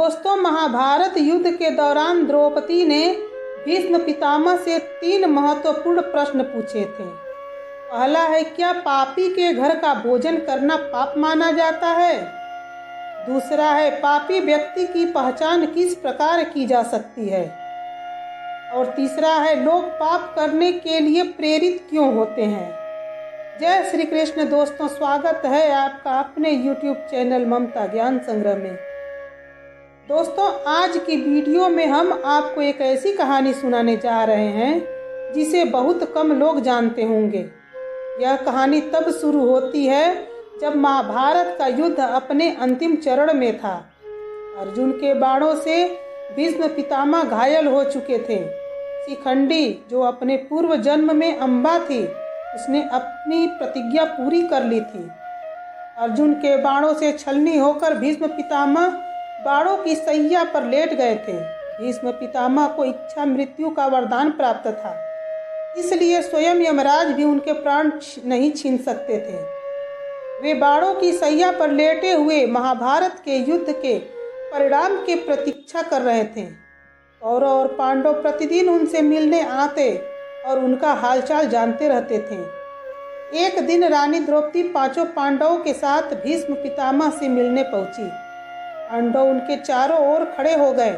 दोस्तों, महाभारत युद्ध के दौरान द्रौपदी ने भीष्म पितामह से 3 महत्वपूर्ण प्रश्न पूछे थे। पहला है, क्या पापी के घर का भोजन करना पाप माना जाता है? दूसरा है, पापी व्यक्ति की पहचान किस प्रकार की जा सकती है? और तीसरा है, लोग पाप करने के लिए प्रेरित क्यों होते हैं? जय श्री कृष्ण। दोस्तों, स्वागत है आपका अपने YouTube चैनल ममता ज्ञान संग्रह में। दोस्तों, आज की वीडियो में हम आपको एक ऐसी कहानी सुनाने जा रहे हैं जिसे बहुत कम लोग जानते होंगे। यह कहानी तब शुरू होती है जब महाभारत का युद्ध अपने अंतिम चरण में था। अर्जुन के बाणों से भीष्म पितामह घायल हो चुके थे। शिखंडी, जो अपने पूर्व जन्म में अम्बा थी, उसने अपनी प्रतिज्ञा पूरी कर ली थी। अर्जुन के बाणों से छलनी होकर भीष्म पितामह बाणों की सैया पर लेट गए थे। भीष्म पितामह को इच्छा मृत्यु का वरदान प्राप्त था, इसलिए स्वयं यमराज भी उनके प्राण नहीं छीन सकते थे। वे बाणों की सैया पर लेटे हुए महाभारत के युद्ध के परिणाम की प्रतीक्षा कर रहे थे। कौरव और पांडव प्रतिदिन उनसे मिलने आते और उनका हालचाल जानते रहते थे। एक दिन रानी द्रौपदी 5 पांडवों के साथ भीष्म पितामह से मिलने पहुंची। पांडव उनके चारों ओर खड़े हो गए।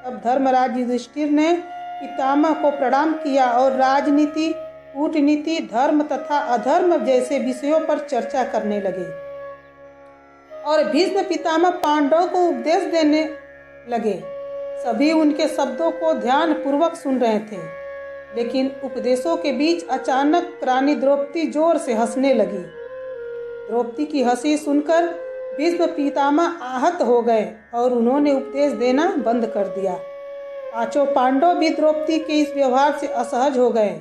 तब धर्मराज युधिष्ठिर ने पितामह को प्रणाम किया और राजनीति, कूटनीति, धर्म तथा अधर्म जैसे विषयों पर चर्चा करने लगे। और भीष्म पितामह पांडवों को उपदेश देने लगे। सभी उनके शब्दों को ध्यान पूर्वक सुन रहे थे, लेकिन उपदेशों के बीच अचानक रानी द्रौपदी जोर से हंसने लगी। द्रौपदी की हंसी सुनकर भीष्म पितामह आहत हो गए और उन्होंने उपदेश देना बंद कर दिया। 5 पांडव भी द्रौपदी के इस व्यवहार से असहज हो गए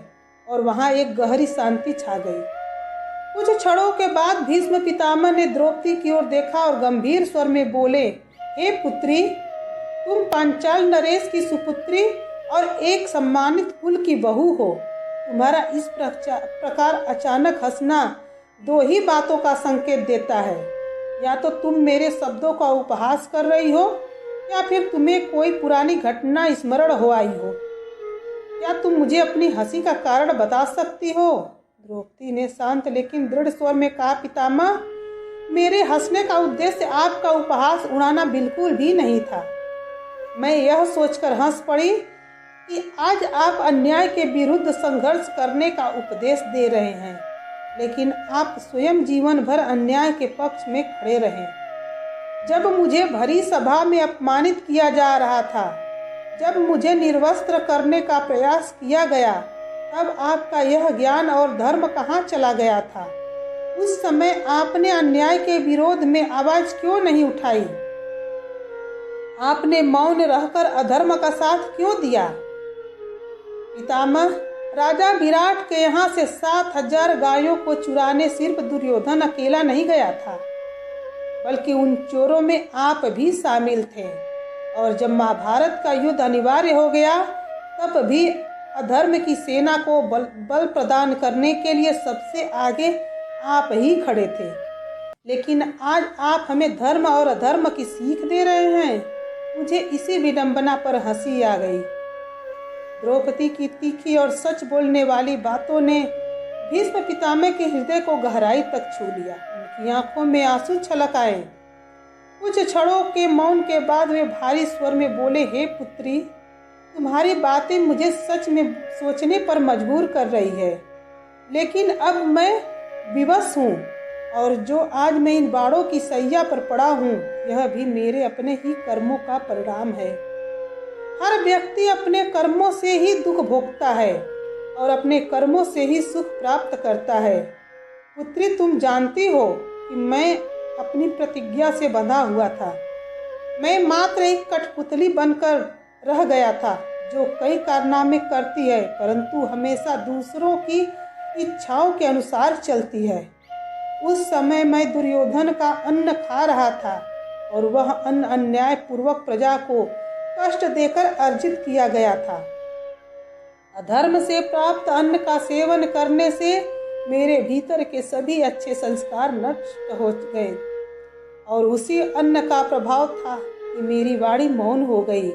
और वहां एक गहरी शांति छा गई। कुछ क्षणों के बाद भीष्म पितामह ने द्रौपदी की ओर देखा और गंभीर स्वर में बोले, हे पुत्री, तुम पांचाल नरेश की सुपुत्री और एक सम्मानित कुल की बहू हो। तुम्हारा इस प्रकार अचानक हंसना 2 ही बातों का संकेत देता है। या तो तुम मेरे शब्दों का उपहास कर रही हो, या फिर तुम्हें कोई पुरानी घटना स्मरण हो आई हो। क्या तुम मुझे अपनी हंसी का कारण बता सकती हो? द्रौपदी ने शांत लेकिन दृढ़ स्वर में कहा, पितामह, मेरे हंसने का उद्देश्य आपका उपहास उड़ाना बिल्कुल भी नहीं था। मैं यह सोचकर हंस पड़ी कि आज आप अन्याय के विरुद्ध संघर्ष करने का उपदेश दे रहे हैं, लेकिन आप स्वयं जीवन भर अन्याय के पक्ष में खड़े रहे। जब मुझे भरी सभा में अपमानित किया जा रहा था, जब मुझे निर्वस्त्र करने का प्रयास किया गया, तब आपका यह ज्ञान और धर्म कहाँ चला गया था? उस समय आपने अन्याय के विरोध में आवाज क्यों नहीं उठाई? आपने मौन रहकर अधर्म का साथ क्यों दिया? पितामह, राजा विराट के यहाँ से 7000 गायों को चुराने सिर्फ दुर्योधन अकेला नहीं गया था, बल्कि उन चोरों में आप भी शामिल थे। और जब महाभारत का युद्ध अनिवार्य हो गया, तब भी अधर्म की सेना को बल प्रदान करने के लिए सबसे आगे आप ही खड़े थे। लेकिन आज आप हमें धर्म और अधर्म की सीख दे रहे हैं। मुझे इसी विडंबना पर हंसी आ गई। द्रौपदी की तीखी और सच बोलने वाली बातों ने भीष्म पितामह के हृदय को गहराई तक छू लिया। उनकी आंखों में आंसू छलक आए। कुछ क्षणों के मौन के बाद वे भारी स्वर में बोले, हे पुत्री, तुम्हारी बातें मुझे सच में सोचने पर मजबूर कर रही है, लेकिन अब मैं विवश हूँ, और जो आज मैं इन बाणों की सैया पर पड़ा हूँ, यह भी मेरे अपने ही कर्मों का परिणाम है। हर व्यक्ति अपने कर्मों से ही दुख भोगता है और अपने कर्मों से ही सुख प्राप्त करता है। पुत्री, तुम जानती हो कि मैं अपनी प्रतिज्ञा से बंधा हुआ था। मैं मात्र एक कठपुतली बनकर रह गया था, जो कई कारनामे करती है, परंतु हमेशा दूसरों की इच्छाओं के अनुसार चलती है। उस समय मैं दुर्योधन का अन्न खा रहा था, और वह अन्न अन्याय पूर्वक प्रजा को कष्ट देकर अर्जित किया गया था। अधर्म से प्राप्त अन्न का सेवन करने से मेरे भीतर के सभी अच्छे संस्कार नष्ट हो गए, और उसी अन्न का प्रभाव कि मेरी वाणी मौन हो गई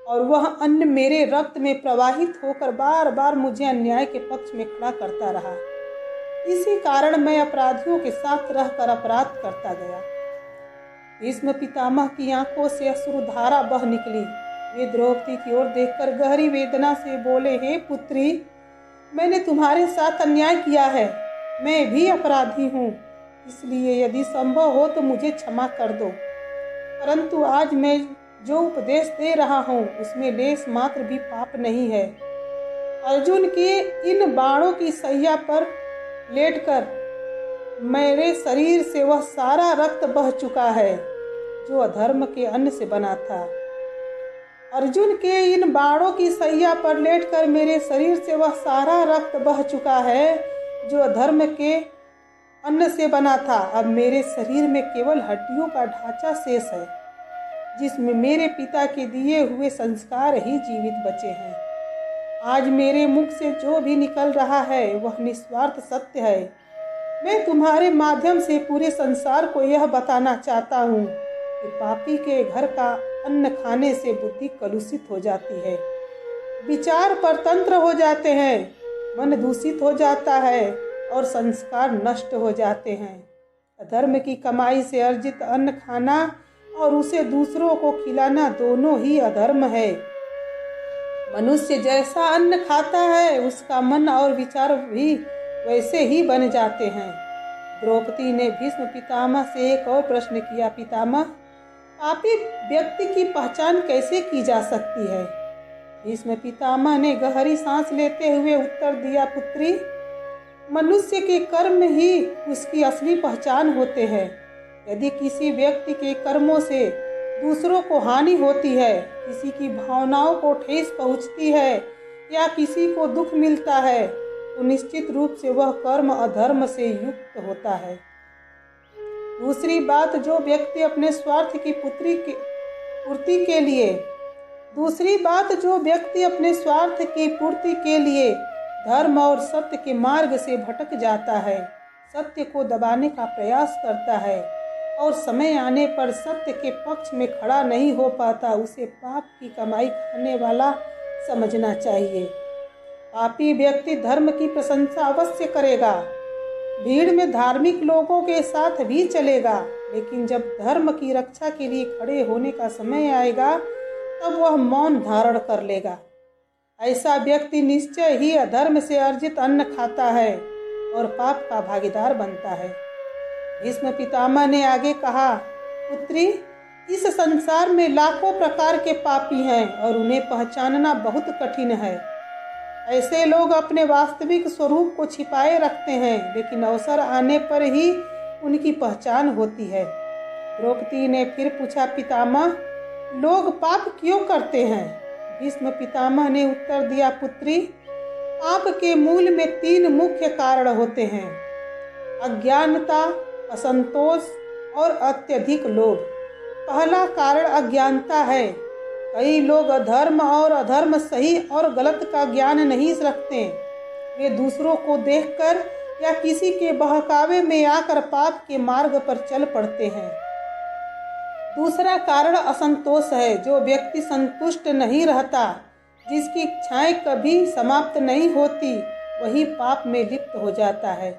और वह अन्न मेरे रक्त में प्रवाहित होकर बार बार मुझे अन्याय के पक्ष में खड़ा करता रहा। इसी कारण मैं अपराधियों के साथ रहकर अपराध करता गया। भीष्म पितामह की आंखों से अश्रुधारा बह निकली। वे द्रौपदी की ओर देखकर गहरी वेदना से बोले, हे पुत्री, मैंने तुम्हारे साथ अन्याय किया है। मैं भी अपराधी हूँ, इसलिए यदि संभव हो तो मुझे क्षमा कर दो। परंतु आज मैं जो उपदेश दे रहा हूँ उसमें लेश मात्र भी पाप नहीं है। अर्जुन के इन बाणों की सैया पर लेटकर मेरे शरीर से वह सारा रक्त बह चुका है जो अधर्म के अन्न से बना था। अर्जुन के इन बाणों की सैया पर लेटकर मेरे शरीर से वह सारा रक्त बह चुका है जो अधर्म के अन्न से बना था। अब मेरे शरीर में केवल हड्डियों का ढांचा शेष है, जिसमें मेरे पिता के दिए हुए संस्कार ही जीवित बचे हैं। आज मेरे मुख से जो भी निकल रहा है वह निस्वार्थ सत्य है। मैं तुम्हारे माध्यम से पूरे संसार को यह बताना चाहता हूँ कि पापी के घर का अन्न खाने से बुद्धि कलुषित हो जाती है, विचार परतंत्र हो जाते हैं, मन दूषित हो जाता है और संस्कार नष्ट हो जाते हैं। अधर्म की कमाई से अर्जित अन्न खाना और उसे दूसरों को खिलाना दोनों ही अधर्म है। मनुष्य जैसा अन्न खाता है उसका मन और विचार भी वैसे ही बन जाते हैं। द्रौपदी ने भीष्म पितामह से एक और प्रश्न किया, पितामह, पापी व्यक्ति की पहचान कैसे की जा सकती है? भीष्म पितामह ने गहरी सांस लेते हुए उत्तर दिया, पुत्री, मनुष्य के कर्म ही उसकी असली पहचान होते हैं। यदि किसी व्यक्ति के कर्मों से दूसरों को हानि होती है, किसी की भावनाओं को ठेस पहुंचती है या किसी को दुख मिलता है, तो निश्चित रूप से वह कर्म अधर्म से युक्त होता है। दूसरी बात, जो व्यक्ति अपने स्वार्थ की पूर्ति के लिए धर्म और सत्य के मार्ग से भटक जाता है, सत्य को दबाने का प्रयास करता है और समय आने पर सत्य के पक्ष में खड़ा नहीं हो पाता, उसे पाप की कमाई खाने वाला समझना चाहिए। पापी व्यक्ति धर्म की प्रशंसा अवश्य करेगा, भीड़ में धार्मिक लोगों के साथ भी चलेगा, लेकिन जब धर्म की रक्षा के लिए खड़े होने का समय आएगा तब वह मौन धारण कर लेगा। ऐसा व्यक्ति निश्चय ही अधर्म से अर्जित अन्न खाता है और पाप का भागीदार बनता है। भीष्म पितामह ने आगे कहा, पुत्री, इस संसार में लाखों प्रकार के पापी हैं और उन्हें पहचानना बहुत कठिन है। ऐसे लोग अपने वास्तविक स्वरूप को छिपाए रखते हैं, लेकिन अवसर आने पर ही उनकी पहचान होती है। द्रौपदी ने फिर पूछा, पितामह, लोग पाप क्यों करते हैं? भीष्म पितामह ने उत्तर दिया, पुत्री, पाप के मूल में 3 मुख्य कारण होते हैं, अज्ञानता, असंतोष और अत्यधिक लोभ। पहला कारण अज्ञानता है। कई लोग अधर्म और अधर्म, सही और गलत का ज्ञान नहीं रखते। वे दूसरों को देखकर या किसी के बहकावे में आकर पाप के मार्ग पर चल पड़ते हैं। दूसरा कारण असंतोष है। जो व्यक्ति संतुष्ट नहीं रहता, जिसकी इच्छाएं कभी समाप्त नहीं होती, वही पाप में लिप्त हो जाता है।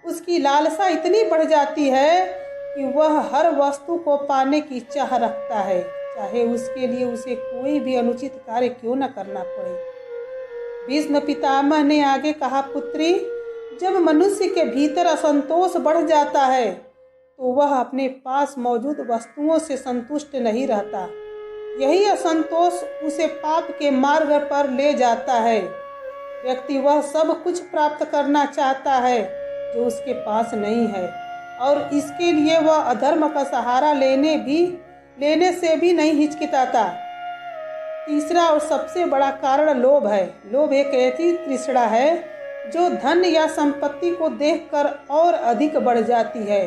उसकी लालसा इतनी बढ़ जाती है कि वह हर वस्तु को पाने की चाह रखता है, चाहे उसके लिए उसे कोई भी अनुचित कार्य क्यों न करना पड़े। भीष्म पितामह ने आगे कहा, पुत्री, जब मनुष्य के भीतर असंतोष बढ़ जाता है तो वह अपने पास मौजूद वस्तुओं से संतुष्ट नहीं रहता। यही असंतोष उसे पाप के मार्ग पर ले जाता है। व्यक्ति वह सब कुछ प्राप्त करना चाहता है जो उसके पास नहीं है और इसके लिए वह अधर्म का सहारा लेने से भी नहीं हिचकिचाता। तीसरा और सबसे बड़ा कारण लोभ है। लोभ एक ऐसी तृष्णा है जो धन या संपत्ति को देखकर और अधिक बढ़ जाती है।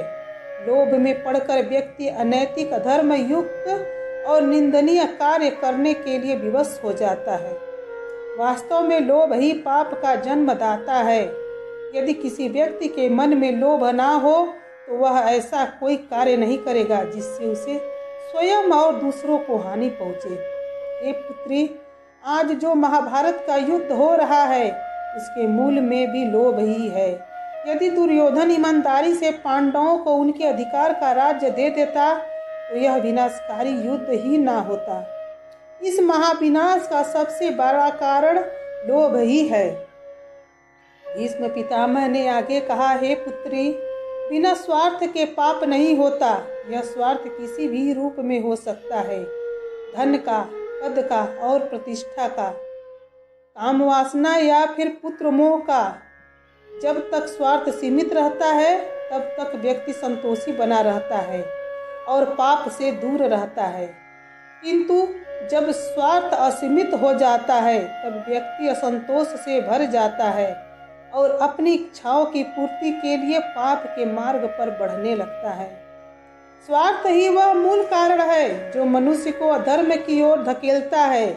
लोभ में पड़कर व्यक्ति अनैतिक, अधर्म युक्त और निंदनीय कार्य करने के लिए विवश हो जाता है। वास्तव में लोभ ही पाप का जन्मदाता है। यदि किसी व्यक्ति के मन में लोभ ना हो तो वह ऐसा कोई कार्य नहीं करेगा जिससे उसे स्वयं और दूसरों को हानि पहुँचे। हे पुत्री, आज जो महाभारत का युद्ध हो रहा है उसके मूल में भी लोभ ही है। यदि दुर्योधन ईमानदारी से पांडवों को उनके अधिकार का राज्य दे देता तो यह विनाशकारी युद्ध ही ना होता। इस महाविनाश का सबसे बड़ा कारण लोभ ही है। भीष्म पितामह ने आगे कहा, हे पुत्री, बिना स्वार्थ के पाप नहीं होता। यह स्वार्थ किसी भी रूप में हो सकता है, धन का, पद का और प्रतिष्ठा का, काम वासना या फिर पुत्र मोह का। जब तक स्वार्थ सीमित रहता है तब तक व्यक्ति संतोषी बना रहता है और पाप से दूर रहता है, किंतु जब स्वार्थ असीमित हो जाता है तब व्यक्ति असंतोष से भर जाता है और अपनी इच्छाओं की पूर्ति के लिए पाप के मार्ग पर बढ़ने लगता है। स्वार्थ ही वह मूल कारण है जो मनुष्य को अधर्म की ओर धकेलता है।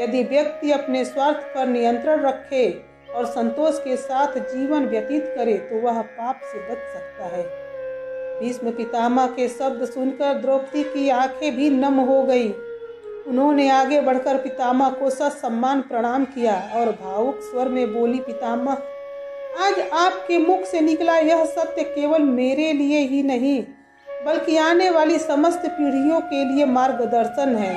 यदि व्यक्ति अपने स्वार्थ पर नियंत्रण रखे और संतोष के साथ जीवन व्यतीत करे तो वह पाप से बच सकता है। भीष्म पितामह के शब्द सुनकर द्रौपदी की आंखें भी नम हो गई। उन्होंने आगे बढ़कर पितामह को ससम्मान प्रणाम किया और भावुक स्वर में बोली, पितामह, आज आपके मुख से निकला यह सत्य केवल मेरे लिए ही नहीं बल्कि आने वाली समस्त पीढ़ियों के लिए मार्गदर्शन है।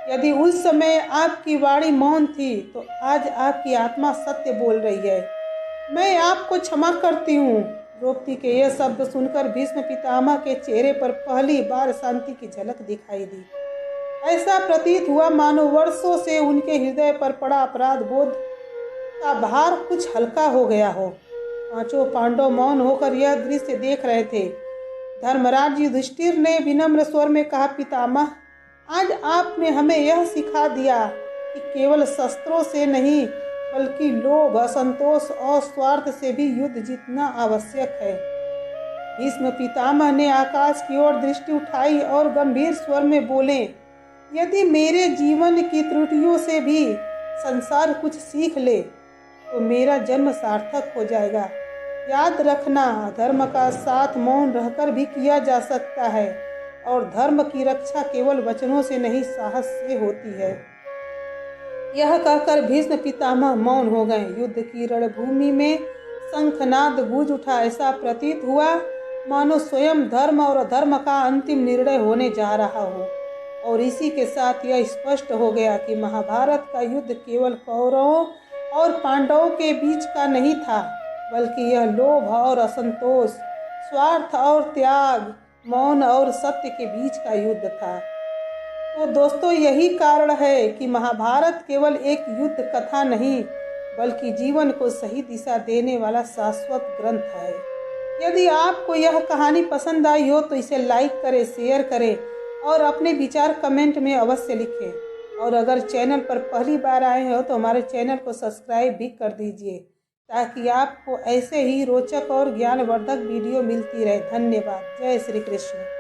यदि उस समय आपकी वाणी मौन थी तो आज आपकी आत्मा सत्य बोल रही है। मैं आपको क्षमा करती हूँ। द्रौपदी के यह शब्द सुनकर भीष्म पितामह के चेहरे पर पहली बार शांति की झलक दिखाई दी। ऐसा प्रतीत हुआ मानो वर्षों से उनके हृदय पर पड़ा अपराध बोध का भार कुछ हल्का हो गया हो। पांचों पांडव मौन होकर यह दृश्य देख रहे थे। धर्मराज युधिष्ठिर ने विनम्र स्वर में कहा, पितामह, आज आपने हमें यह सिखा दिया कि केवल शस्त्रों से नहीं बल्कि लोभ, असंतोष और स्वार्थ से भी युद्ध जीतना आवश्यक है। भीष्म पितामह ने आकाश की ओर दृष्टि उठाई और गंभीर स्वर में बोले, यदि मेरे जीवन की त्रुटियों से भी संसार कुछ सीख ले तो मेरा जन्म सार्थक हो जाएगा। याद रखना, धर्म का साथ मौन रहकर भी किया जा सकता है और धर्म की रक्षा केवल वचनों से नहीं साहस से होती है। यह कहकर भीष्म पितामह मौन हो गए। युद्ध की रणभूमि में शंखनाद गूंज उठा। ऐसा प्रतीत हुआ मानो स्वयं धर्म और अधर्म का अंतिम निर्णय होने जा रहा हो। और इसी के साथ यह स्पष्ट हो गया कि महाभारत का युद्ध केवल कौरवों और पांडवों के बीच का नहीं था बल्कि यह लोभ और असंतोष, स्वार्थ और त्याग, मौन और सत्य के बीच का युद्ध था। तो दोस्तों, यही कारण है कि महाभारत केवल एक युद्ध कथा नहीं बल्कि जीवन को सही दिशा देने वाला शाश्वत ग्रंथ है। यदि आपको यह कहानी पसंद आई हो तो इसे लाइक करें, शेयर करें और अपने विचार कमेंट में अवश्य लिखें। और अगर चैनल पर पहली बार आए हो तो हमारे चैनल को सब्सक्राइब भी कर दीजिए ताकि आपको ऐसे ही रोचक और ज्ञानवर्धक वीडियो मिलती रहे। धन्यवाद। जय श्री कृष्ण।